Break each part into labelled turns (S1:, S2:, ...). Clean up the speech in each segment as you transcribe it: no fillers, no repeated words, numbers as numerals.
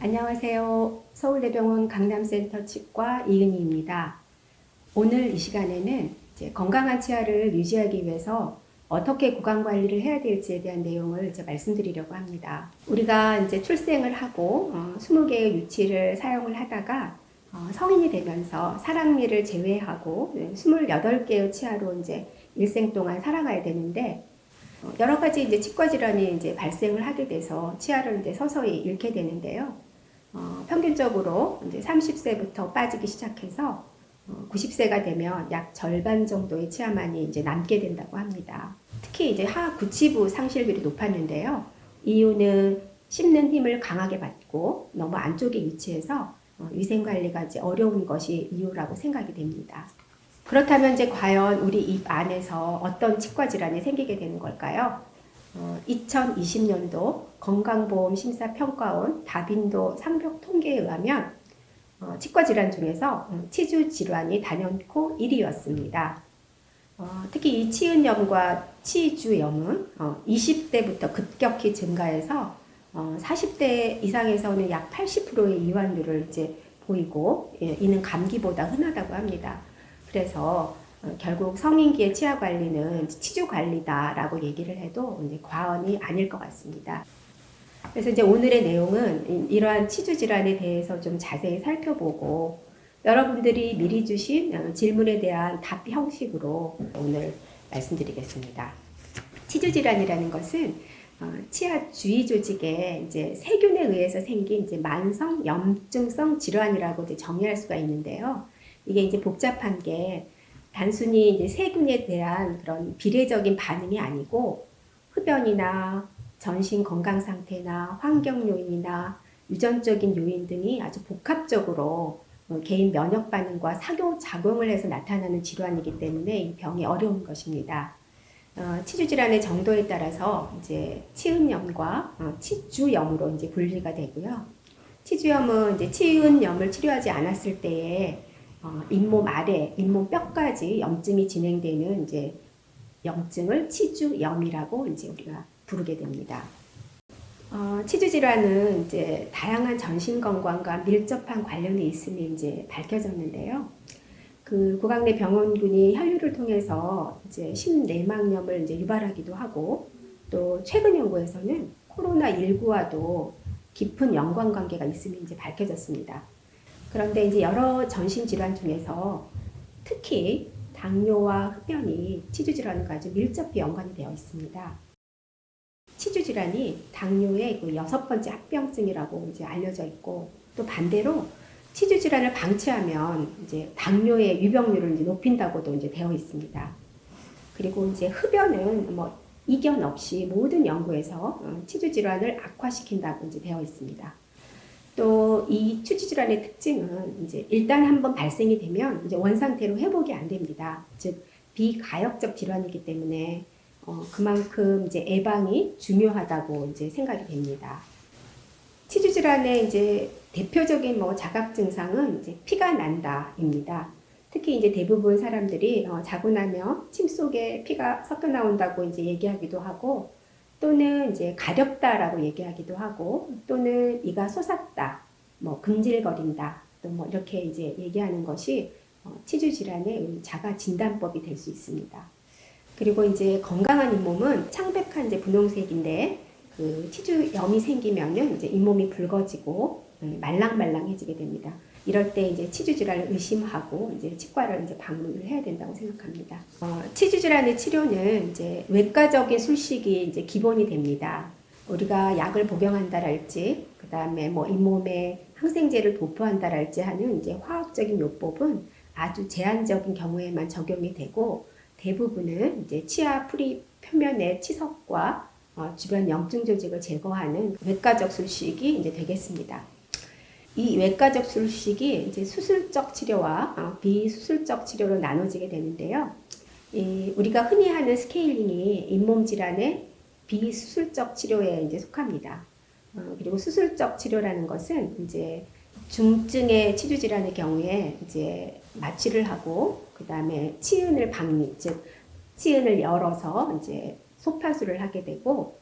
S1: 안녕하세요. 서울대병원 강남센터 치과 이은희입니다. 오늘 이 시간에는 이제 건강한 치아를 유지하기 위해서 어떻게 구강 관리를 해야 될지에 대한 내용을 이제 말씀드리려고 합니다. 우리가 이제 출생을 하고 20개의 유치를 사용을 하다가 성인이 되면서 사랑니를 제외하고 28개의 치아로 이제 일생 동안 살아가야 되는데 여러 가지 이제 치과 질환이 이제 발생을 하게 돼서 치아를 이제 서서히 잃게 되는데요. 평균적으로 이제 30세부터 빠지기 시작해서 90세가 되면 약 절반 정도의 치아만이 이제 남게 된다고 합니다. 특히 이제 하악 구치부 상실률이 높았는데요. 이유는 씹는 힘을 강하게 받고 너무 안쪽에 위치해서 위생 관리가 이제 어려운 것이 이유라고 생각이 됩니다. 그렇다면 이제 과연 우리 입 안에서 어떤 치과 질환이 생기게 되는 걸까요? 2020년도 건강보험심사평가원 다빈도 상벽 통계에 의하면 치과 질환 중에서 치주 질환이 단연코 1위였습니다. 특히 이 치은염과 치주염은 20대부터 급격히 증가해서 40대 이상에서는 약 80%의 이완율을 이제 보이고, 이는 감기보다 흔하다고 합니다. 그래서 결국 성인기의 치아 관리는 치주 관리다라고 얘기를 해도 이제 과언이 아닐 것 같습니다. 그래서 이제 오늘의 내용은 이러한 치주 질환에 대해서 좀 자세히 살펴보고 여러분들이 미리 주신 질문에 대한 답 형식으로 오늘 말씀드리겠습니다. 치주 질환이라는 것은 치아 주위 조직에 이제 세균에 의해서 생긴 이제 만성 염증성 질환이라고 이제 정의할 수가 있는데요. 이게 이제 복잡한 게 단순히 이제 세균에 대한 그런 비례적인 반응이 아니고 흡연이나 전신 건강 상태나 환경 요인이나 유전적인 요인 등이 아주 복합적으로 개인 면역 반응과 사교 작용을 해서 나타나는 질환이기 때문에 이 병이 어려운 것입니다. 치주 질환의 정도에 따라서 이제 치은염과 치주염으로 이제 분리가 되고요. 치주염은 이제 치은염을 치료하지 않았을 때에 잇몸 아래, 잇몸 뼈까지 염증이 진행되는 이제 염증을 치주염이라고 이제 우리가 부르게 됩니다. 치주 질환은 이제 다양한 전신 건강과 밀접한 관련이 있음이 이제 밝혀졌는데요. 그 구강내 병원군이 혈류를 통해서 이제 심내막염을 이제 유발하기도 하고, 또 최근 연구에서는 코로나19와도 깊은 연관관계가 있음이 이제 밝혀졌습니다. 그런데 이제 여러 전신 질환 중에서 특히 당뇨와 흡연이 치주 질환과 아주 밀접히 연관이 되어 있습니다. 치주 질환이 당뇨의 그 6번째 합병증이라고 이제 알려져 있고, 또 반대로 치주 질환을 방치하면 이제 당뇨의 유병률을 이제 높인다고도 이제 되어 있습니다. 그리고 이제 흡연은 뭐 이견 없이 모든 연구에서 치주 질환을 악화시킨다고 이제 되어 있습니다. 또 이 치주 질환의 특징은 이제 일단 한번 발생이 되면 이제 원상태로 회복이 안 됩니다. 즉 비가역적 질환이기 때문에 그만큼 이제 예방이 중요하다고 이제 생각이 됩니다. 치주 질환의 이제 대표적인 자각 증상은 이제 피가 난다입니다. 특히 이제 대부분 사람들이 자고 나면 침 속에 피가 섞여 나온다고 이제 얘기하기도 하고, 또는 이제 가렵다라고 얘기하기도 하고, 또는 이가 솟았다, 금질거린다, 또 이렇게 이제 얘기하는 것이 치주 질환의 자가 진단법이 될 수 있습니다. 그리고 이제 건강한 잇몸은 창백한 이제 분홍색인데, 그 치주염이 생기면은 이제 잇몸이 붉어지고 말랑말랑해지게 됩니다. 이럴 때 이제 치주 질환을 의심하고 이제 치과를 이제 방문을 해야 된다고 생각합니다. 치주 질환의 치료는 이제 외과적인 술식이 이제 기본이 됩니다. 우리가 약을 복용한다랄지, 그 다음에 잇몸에 항생제를 도포한다랄지 하는 이제 화학적인 요법은 아주 제한적인 경우에만 적용이 되고, 대부분은 이제 치아 뿌리 표면의 치석과 주변 염증 조직을 제거하는 외과적 술식이 이제 되겠습니다. 이 외과적 술식이 이제 수술적 치료와 비수술적 치료로 나눠지게 되는데요. 우리가 흔히 하는 스케일링이 잇몸 질환의 비수술적 치료에 이제 속합니다. 그리고 수술적 치료라는 것은 이제 중증의 치주 질환의 경우에 이제 마취를 하고, 그 다음에 치은을 박리, 즉 치은을 열어서 이제 소파술을 하게 되고,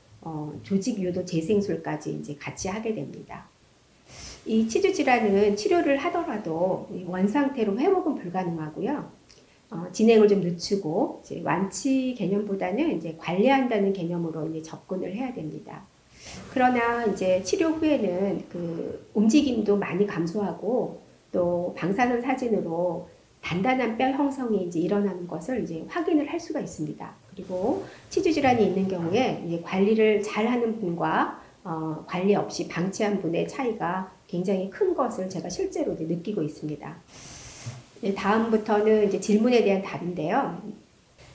S1: 조직 유도 재생술까지 이제 같이 하게 됩니다. 이 치주 질환은 치료를 하더라도 원상태로 회복은 불가능하고요. 진행을 좀 늦추고 이제 완치 개념보다는 이제 관리한다는 개념으로 이제 접근을 해야 됩니다. 그러나 이제 치료 후에는 그 움직임도 많이 감소하고 또 방사선 사진으로 단단한 뼈 형성이 이제 일어나는 것을 이제 확인을 할 수가 있습니다. 그리고 치주 질환이 있는 경우에 이제 관리를 잘하는 분과 관리 없이 방치한 분의 차이가 굉장히 큰 것을 제가 실제로 이제 느끼고 있습니다. 다음부터는 이제 질문에 대한 답인데요.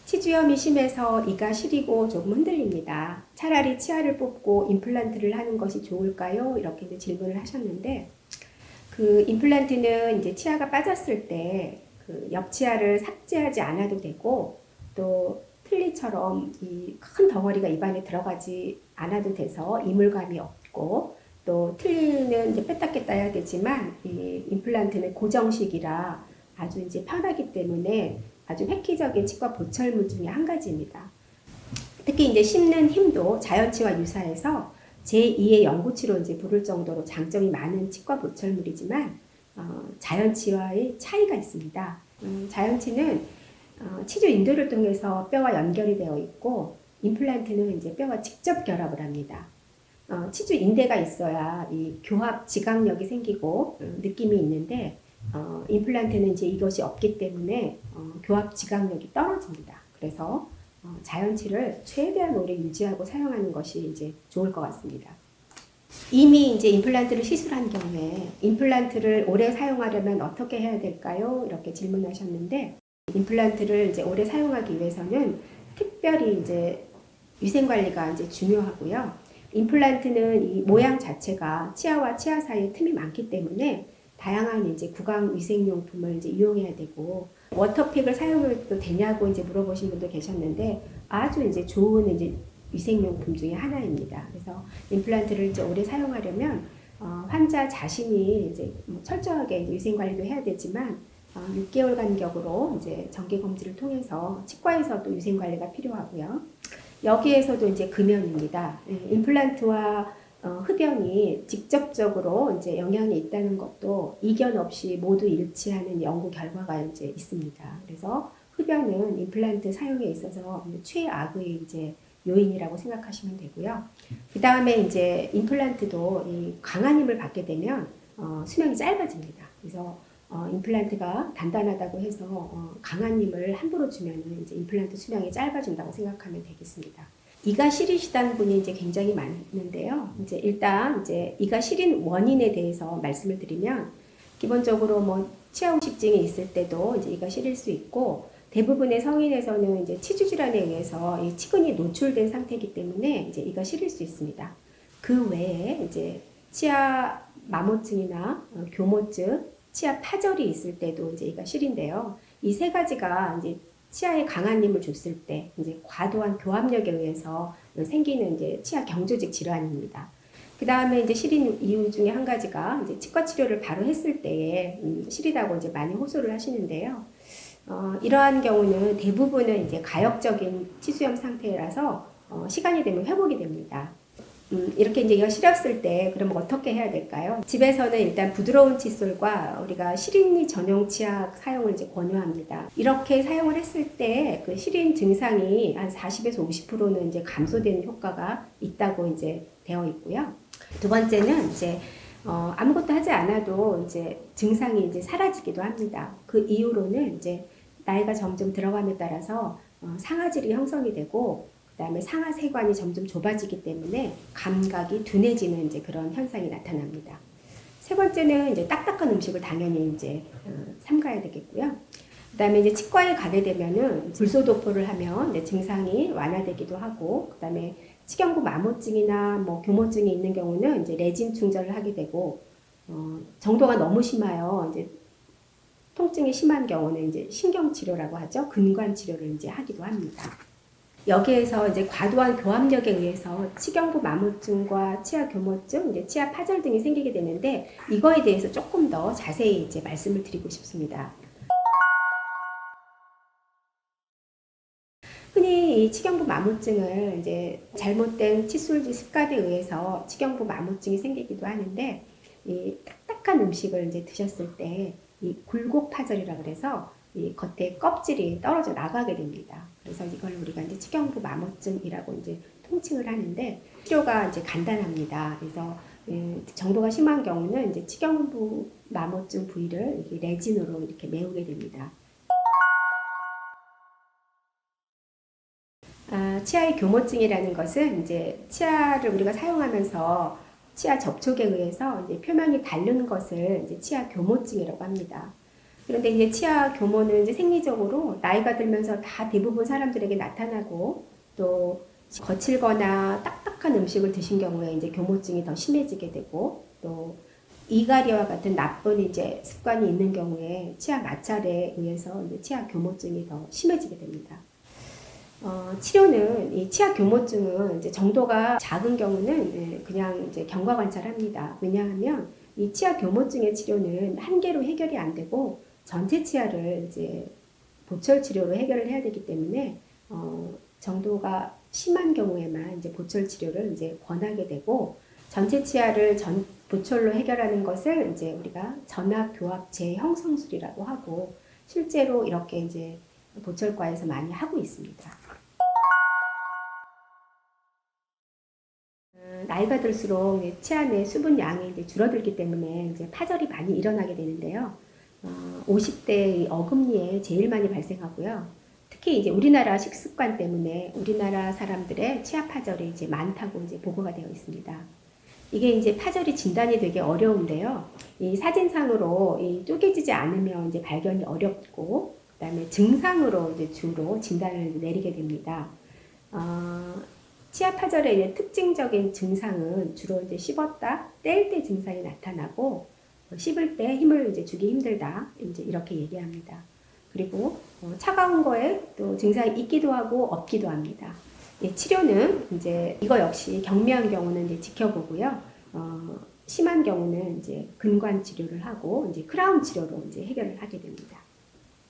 S1: 치주염이 심해서 이가 시리고 조금 흔들립니다. 차라리 치아를 뽑고 임플란트를 하는 것이 좋을까요? 이렇게 이제 질문을 하셨는데, 그 임플란트는 이제 치아가 빠졌을 때 그 옆치아를 삭제하지 않아도 되고, 또 틀니처럼 이 큰 덩어리가 입안에 들어가지 않아도 돼서 이물감이 없고, 또 틀니는 이제 뺐다 꼈다 해야 되지만 이 임플란트는 고정식이라 아주 이제 편하기 때문에 아주 획기적인 치과 보철물 중에 한 가지입니다. 특히 이제 씹는 힘도 자연치와 유사해서 제2의 연구치로 이제 부를 정도로 장점이 많은 치과 보철물이지만 자연치와의 차이가 있습니다. 자연치는 치주 인도를 통해서 뼈와 연결이 되어 있고 임플란트는 이제 뼈와 직접 결합을 합니다. 치주 인대가 있어야 이 교합 지각력이 생기고 느낌이 있는데 임플란트는 이제 이것이 없기 때문에 교합 지각력이 떨어집니다. 그래서 자연치를 최대한 오래 유지하고 사용하는 것이 이제 좋을 것 같습니다. 이미 이제 임플란트를 시술한 경우에 임플란트를 오래 사용하려면 어떻게 해야 될까요? 이렇게 질문하셨는데, 임플란트를 이제 오래 사용하기 위해서는 특별히 이제 위생 관리가 이제 중요하고요. 임플란트는 이 모양 자체가 치아와 치아 사이에 틈이 많기 때문에 다양한 이제 구강 위생용품을 이제 이용해야 되고, 워터픽을 사용해도 되냐고 이제 물어보신 분도 계셨는데, 아주 이제 좋은 이제 위생용품 중에 하나입니다. 그래서 임플란트를 이제 오래 사용하려면 환자 자신이 이제 철저하게 이제 위생 관리도 해야 되지만 6개월 간격으로 이제 정기 검진을 통해서 치과에서도 위생 관리가 필요하고요. 여기에서도 이제 금연입니다. 임플란트와 흡연이 직접적으로 이제 영향이 있다는 것도 이견 없이 모두 일치하는 연구 결과가 이제 있습니다. 그래서 흡연은 임플란트 사용에 있어서 최악의 이제 요인이라고 생각하시면 되고요. 그 다음에 이제 임플란트도 이 강한 힘을 받게 되면 수명이 짧아집니다. 그래서 임플란트가 단단하다고 해서 강한 힘을 함부로 주면 이제 임플란트 수명이 짧아진다고 생각하면 되겠습니다. 이가 시리시다는 분이 이제 굉장히 많은데요. 이제 일단 이제 이가 시린 원인에 대해서 말씀을 드리면, 기본적으로 뭐 치아 후식증이 있을 때도 이제 이가 시릴 수 있고, 대부분의 성인에서는 이제 치주 질환에 의해서 이 치근이 노출된 상태이기 때문에 이제 이가 시릴 수 있습니다. 그 외에 이제 치아 마모증이나 교모증, 치아 파절이 있을 때도 이제 이가 시린데요. 이 세 가지가 이제 치아에 강한 힘을 줬을 때 이제 과도한 교합력에 의해서 생기는 이제 치아 경조직 질환입니다. 그 다음에 이제 시린 이유 중에 한 가지가 이제 치과 치료를 바로 했을 때에 시리다고 이제 많이 호소를 하시는데요. 이러한 경우는 대부분은 이제 가역적인 치수염 상태라서 시간이 되면 회복이 됩니다. 이렇게 이제 이가 시렸을 때 그럼 어떻게 해야 될까요? 집에서는 일단 부드러운 칫솔과 우리가 시린이 전용 치약 사용을 이제 권유합니다. 이렇게 사용을 했을 때 그 시린 증상이 한 40에서 50%는 이제 감소되는 효과가 있다고 이제 되어 있고요. 두 번째는 이제 아무것도 하지 않아도 이제 증상이 이제 사라지기도 합니다. 그 이유로는 이제 나이가 점점 들어감에 따라서 상아질이 형성이 되고, 그다음에 상하세관이 점점 좁아지기 때문에 감각이 둔해지는 이제 그런 현상이 나타납니다. 세 번째는 이제 딱딱한 음식을 당연히 이제 삼가야 되겠고요. 그다음에 이제 치과에 가게 되면은 불소도포를 하면 이제 증상이 완화되기도 하고, 그다음에 치경부 마모증이나 뭐 교모증이 있는 경우는 이제 레진 충전을 하게 되고, 정도가 너무 심하여 이제 통증이 심한 경우는 이제 신경치료라고 하죠. 근관치료를 이제 하기도 합니다. 여기에서 이제 과도한 교합력에 의해서 치경부 마모증과 치아 교모증, 이제 치아 파절 등이 생기게 되는데, 이거에 대해서 조금 더 자세히 이제 말씀을 드리고 싶습니다. 흔히 이 치경부 마모증을 이제 잘못된 칫솔질 습관에 의해서 치경부 마모증이 생기기도 하는데, 이 딱딱한 음식을 이제 드셨을 때 이 굴곡파절이라 그래서 이 겉에 껍질이 떨어져 나가게 됩니다. 그래서 이걸 우리가 이제 치경부 마모증이라고 이제 통칭을 하는데 치료가 이제 간단합니다. 그래서 정도가 심한 경우는 이제 치경부 마모증 부위를 레진으로 이렇게 메우게 됩니다. 치아의 교모증이라는 것은 이제 치아를 우리가 사용하면서 치아 접촉에 의해서 이제 표면이 닳는 것을 이제 치아 교모증이라고 합니다. 그런데 이제 치아 교모는 이제 생리적으로 나이가 들면서 다 대부분 사람들에게 나타나고 또 거칠거나 딱딱한 음식을 드신 경우에 이제 교모증이 더 심해지게 되고 또 이갈이와 같은 나쁜 이제 습관이 있는 경우에 치아 마찰에 의해서 이제 치아 교모증이 더 심해지게 됩니다. 치료는 이 치아 교모증은 이제 정도가 작은 경우는 그냥 이제 경과 관찰합니다. 왜냐하면 이 치아 교모증의 치료는 한 개로 해결이 안 되고 전체 치아를 이제 보철 치료로 해결을 해야 되기 때문에 정도가 심한 경우에만 이제 보철 치료를 이제 권하게 되고 전체 치아를 보철로 해결하는 것을 이제 우리가 전학 교합 재형성술이라고 하고 실제로 이렇게 이제 보철과에서 많이 하고 있습니다. 나이가 들수록 치아 내 수분 양이 이제 줄어들기 때문에 이제 파절이 많이 일어나게 되는데요. 50대 어금니에 제일 많이 발생하고요. 특히 이제 우리나라 식습관 때문에 우리나라 사람들의 치아 파절이 이제 많다고 이제 보고가 되어 있습니다. 이게 이제 파절이 진단이 되게 어려운데요. 이 사진상으로 이 쪼개지지 않으면 이제 발견이 어렵고, 그다음에 증상으로 이제 주로 진단을 내리게 됩니다. 치아 파절의 특징적인 증상은 주로 이제 씹었다 뗄 때 증상이 나타나고, 씹을 때 힘을 이제 주기 힘들다 이제 이렇게 얘기합니다. 그리고 차가운 거에 또 증상이 있기도 하고 없기도 합니다. 치료는 이제 이거 역시 경미한 경우는 이제 지켜보고요. 심한 경우는 이제 근관 치료를 하고 이제 크라운 치료로 이제 해결을 하게 됩니다.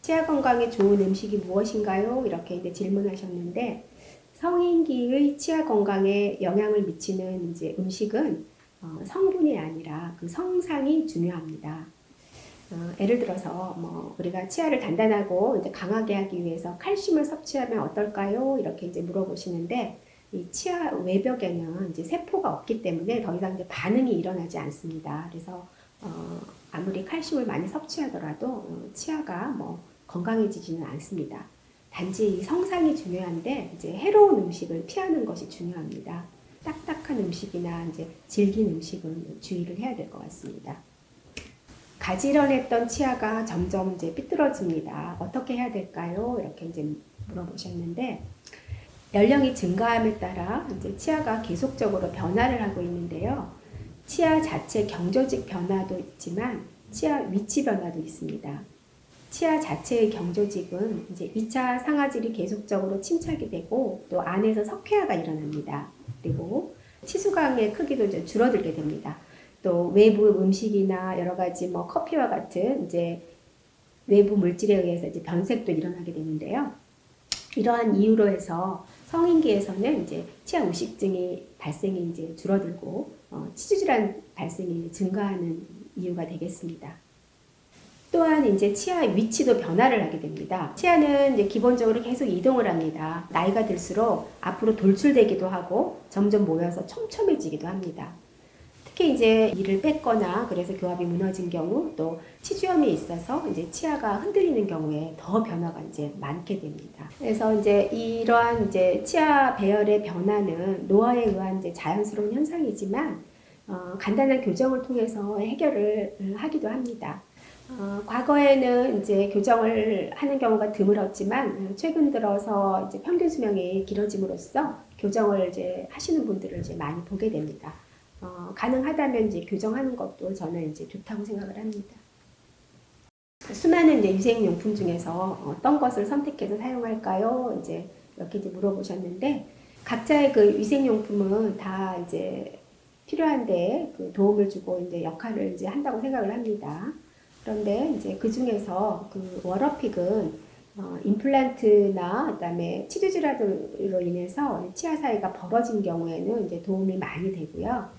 S1: 치아 건강에 좋은 음식이 무엇인가요? 이렇게 이제 질문하셨는데 성인기의 치아 건강에 영향을 미치는 이제 음식은 성분이 아니라 그 성상이 중요합니다. 예를 들어서 우리가 치아를 단단하고 이제 강하게 하기 위해서 칼슘을 섭취하면 어떨까요? 이렇게 이제 물어보시는데 이 치아 외벽에는 이제 세포가 없기 때문에 더 이상 이제 반응이 일어나지 않습니다. 그래서 아무리 칼슘을 많이 섭취하더라도 치아가 건강해지지는 않습니다. 단지 이 성상이 중요한데 이제 해로운 음식을 피하는 것이 중요합니다. 딱딱한 음식이나 이제 질긴 음식은 주의를 해야 될 것 같습니다. 가지런했던 치아가 점점 이제 삐뚤어집니다. 어떻게 해야 될까요? 이렇게 이제 물어보셨는데 연령이 증가함에 따라 이제 치아가 계속적으로 변화를 하고 있는데요. 치아 자체 경조직 변화도 있지만 치아 위치 변화도 있습니다. 치아 자체의 경조직은 이제 2차 상아질이 계속적으로 침착이 되고 또 안에서 석회화가 일어납니다. 그리고 치수강의 크기도 이제 줄어들게 됩니다. 또 외부 음식이나 여러 가지 커피와 같은 이제 외부 물질에 의해서 이제 변색도 일어나게 되는데요. 이러한 이유로 해서 성인기에서는 이제 치아 우식증이 발생이 이제 줄어들고 치주 질환 발생이 증가하는 이유가 되겠습니다. 또한 이제 치아 위치도 변화를 하게 됩니다. 치아는 이제 기본적으로 계속 이동을 합니다. 나이가 들수록 앞으로 돌출되기도 하고 점점 모여서 촘촘해지기도 합니다. 특히 이제 이를 뺐거나 그래서 교합이 무너진 경우 또 치주염이 있어서 이제 치아가 흔들리는 경우에 더 변화가 이제 많게 됩니다. 그래서 이제 이러한 이제 치아 배열의 변화는 노화에 의한 이제 자연스러운 현상이지만 간단한 교정을 통해서 해결을 하기도 합니다. 과거에는 이제 교정을 하는 경우가 드물었지만 최근 들어서 이제 평균 수명이 길어짐으로써 교정을 이제 하시는 분들을 이제 많이 보게 됩니다. 가능하다면 이제 교정하는 것도 저는 이제 좋다고 생각을 합니다. 수많은 이제 위생용품 중에서 어떤 것을 선택해서 사용할까요? 이렇게 이제 물어보셨는데 각자의 그 위생용품은 다 이제 필요한데 그 도움을 주고 이제 역할을 이제 한다고 생각을 합니다. 그런데 이제 그 중에서 그 워러픽은 임플란트나 그다음에 치주 질환으로 인해서 치아 사이가 벌어진 경우에는 이제 도움이 많이 되고요.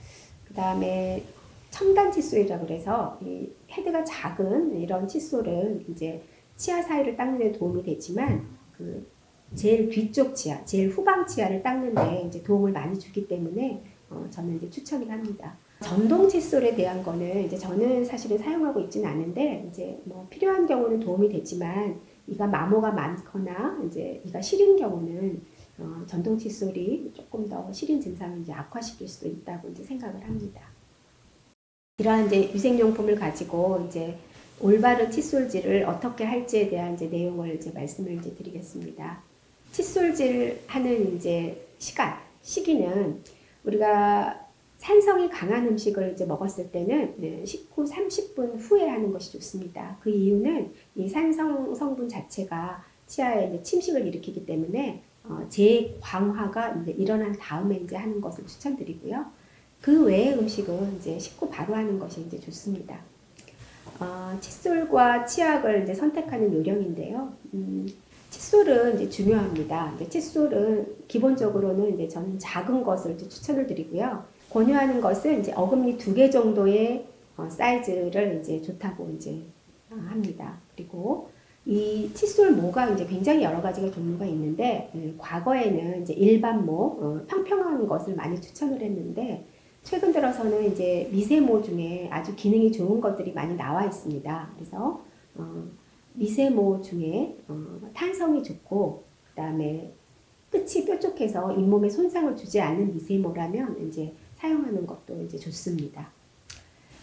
S1: 그다음에 첨단 칫솔이라고 그래서 이 헤드가 작은 이런 칫솔은 이제 치아 사이를 닦는 데 도움이 되지만 그 제일 뒤쪽 치아, 제일 후방 치아를 닦는 데 이제 도움을 많이 주기 때문에 저는 이제 추천을 합니다. 전동 칫솔에 대한 거는 이제 저는 사실은 사용하고 있지는 않은데 이제 뭐 필요한 경우는 도움이 되지만 이가 마모가 많거나 이제 이가 시린 경우는 전동 칫솔이 조금 더 시린 증상을 이제 악화시킬 수도 있다고 이제 생각을 합니다. 이러한 이제 위생용품을 가지고 이제 올바른 칫솔질을 어떻게 할지에 대한 이제 내용을 이제 말씀을 이제 드리겠습니다. 칫솔질 하는 이제 시기는 우리가 산성이 강한 음식을 이제 먹었을 때는 식후 30분 후에 하는 것이 좋습니다. 그 이유는 이 산성 성분 자체가 치아에 이제 침식을 일으키기 때문에 재광화가 이제 일어난 다음에 이제 하는 것을 추천드리고요. 그 외의 음식은 이제 식후 바로 하는 것이 이제 좋습니다. 칫솔과 치약을 이제 선택하는 요령인데요. 칫솔은 이제 중요합니다. 이제 칫솔은 기본적으로는 이제 저는 작은 것을 이제 추천을 드리고요. 권유하는 것은 이제 어금니 2개 정도의 사이즈를 이제 좋다고 이제 합니다. 그리고 이 칫솔 모가 이제 굉장히 여러 가지가 종류가 있는데 과거에는 이제 일반 모, 평평한 것을 많이 추천을 했는데 최근 들어서는 이제 미세모 중에 아주 기능이 좋은 것들이 많이 나와 있습니다. 그래서 미세모 중에 탄성이 좋고 그다음에 끝이 뾰족해서 잇몸에 손상을 주지 않는 미세모라면 이제 사용하는 것도 이제 좋습니다.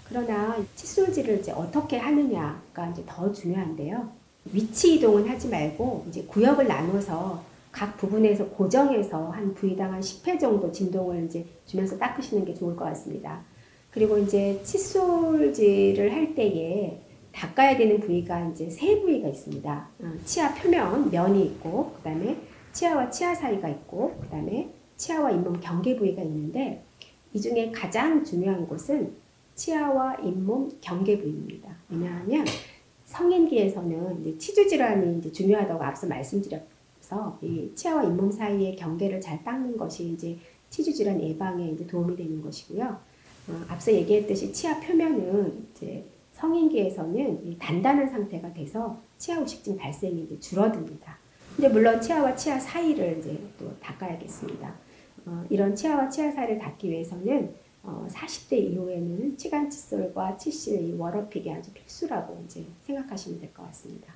S1: 그러나 칫솔질을 이제 어떻게 하느냐가 이제 더 중요한데요. 위치 이동은 하지 말고 이제 구역을 나눠서 각 부분에서 고정해서 한 부위당 한 10회 정도 진동을 이제 주면서 닦으시는 게 좋을 것 같습니다. 그리고 이제 칫솔질을 할 때에 닦아야 되는 부위가 이제 3부위가 있습니다. 치아 표면, 면이 있고, 그 다음에 치아와 치아 사이가 있고, 그 다음에 치아와 잇몸 경계 부위가 있는데, 이 중에 가장 중요한 곳은 치아와 잇몸 경계 부위입니다. 왜냐하면 성인기에서는 이제 치주 질환이 이제 중요하다고 앞서 말씀드렸서 이 치아와 잇몸 사이의 경계를 잘 닦는 것이 이제 치주 질환 예방에 이제 도움이 되는 것이고요. 앞서 얘기했듯이 치아 표면은 이제 성인기에서는 단단한 상태가 돼서 치아 후식증 발생이 이제 줄어듭니다. 근데 물론 치아와 치아 사이를 이제 또 닦아야겠습니다. 이런 치아와 치아 사이를 닦기 위해서는 40대 이후에는 치간 칫솔과 치실 워러픽이 아주 필수라고 이제 생각하시면 될 것 같습니다.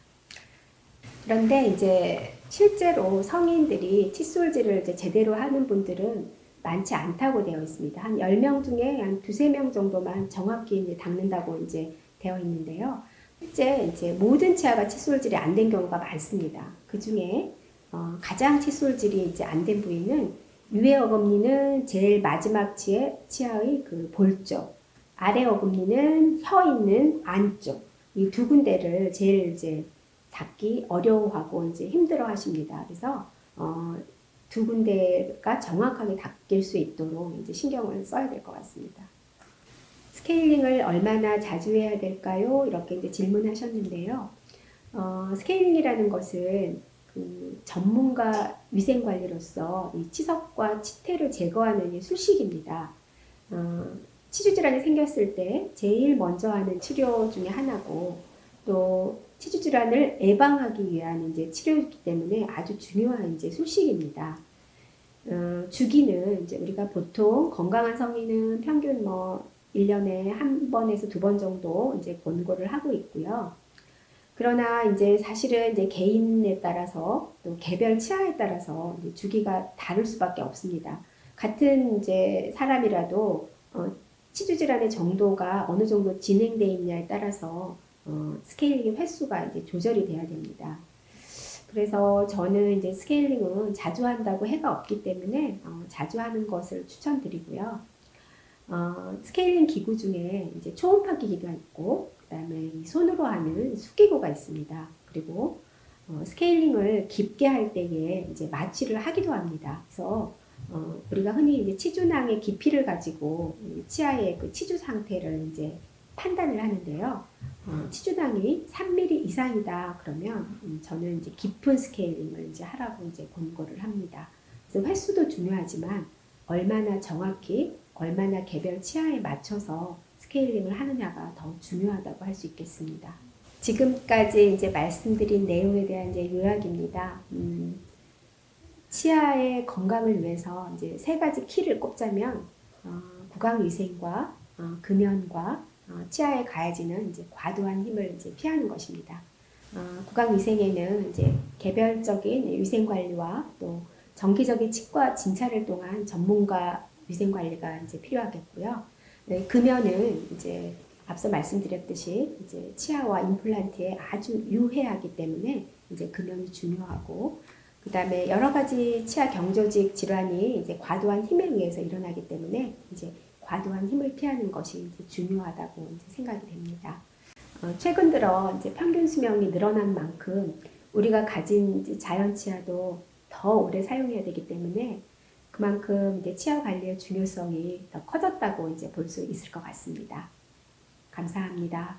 S1: 그런데 이제 실제로 성인들이 칫솔질을 이제 제대로 하는 분들은 많지 않다고 되어 있습니다. 한 10명 중에 한 2~3명 정도만 정확히 이제 닦는다고 이제 되어 있는데요. 실제 이제 모든 치아가 칫솔질이 안 된 경우가 많습니다. 그 중에 가장 칫솔질이 이제 안 된 부위는 위에 어금니는 제일 마지막 치아의 그 볼 쪽, 아래 어금니는 혀 있는 안쪽, 이 두 군데를 제일 이제 닦기 어려워하고 이제 힘들어 하십니다. 그래서 두 군데가 정확하게 닦일 수 있도록 이제 신경을 써야 될 것 같습니다. 스케일링을 얼마나 자주 해야 될까요? 이렇게 이제 질문하셨는데요. 스케일링이라는 것은 그 전문가 위생관리로서 이 치석과 치태를 제거하는 술식입니다. 치주 질환이 생겼을 때 제일 먼저 하는 치료 중에 하나고 또 치주 질환을 예방하기 위한 이제 치료이기 때문에 아주 중요한 이제 술식입니다. 주기는 이제 우리가 보통 건강한 성인은 평균 뭐 1년에 한 번에서 2번 정도 이제 권고를 하고 있고요. 그러나 이제 사실은 이제 개인에 따라서 또 개별 치아에 따라서 이제 주기가 다를 수밖에 없습니다. 같은 이제 사람이라도 치주 질환의 정도가 어느 정도 진행되어 있냐에 따라서 스케일링 횟수가 이제 조절이 돼야 됩니다. 그래서 저는 이제 스케일링은 자주 한다고 해가 없기 때문에 자주 하는 것을 추천드리고요. 스케일링 기구 중에 이제 초음파 기기가 있고, 그 다음에 손으로 하는 숫기구가 있습니다. 그리고 스케일링을 깊게 할 때에 이제 마취를 하기도 합니다. 그래서 우리가 흔히 이제 치주낭의 깊이를 가지고 치아의 그 치주 상태를 이제 판단을 하는데요. 치주낭이 3mm 이상이다 그러면 저는 이제 깊은 스케일링을 이제 하라고 이제 권고를 합니다. 그래서 횟수도 중요하지만 얼마나 정확히 얼마나 개별 치아에 맞춰서 스케일링을 하느냐가 더 중요하다고 할 수 있겠습니다. 지금까지 이제 말씀드린 내용에 대한 이제 요약입니다. 치아의 건강을 위해서 이제 세 가지 키를 꼽자면 구강위생과 금연과 치아에 가해지는 이제 과도한 힘을 이제 피하는 것입니다. 구강위생에는 이제 개별적인 위생관리와 또 정기적인 치과 진찰을 통한 전문가 위생관리가 이제 필요하겠고요. 네, 금연은 이제 앞서 말씀드렸듯이 이제 치아와 임플란트에 아주 유해하기 때문에 이제 금연이 중요하고, 그 다음에 여러 가지 치아 경조직 질환이 이제 과도한 힘에 의해서 일어나기 때문에 이제 과도한 힘을 피하는 것이 이제 중요하다고 이제 생각이 됩니다. 최근 들어 이제 평균 수명이 늘어난 만큼 우리가 가진 이제 자연 치아도 더 오래 사용해야 되기 때문에 그만큼 이제 치아 관리의 중요성이 더 커졌다고 이제 볼 수 있을 것 같습니다. 감사합니다.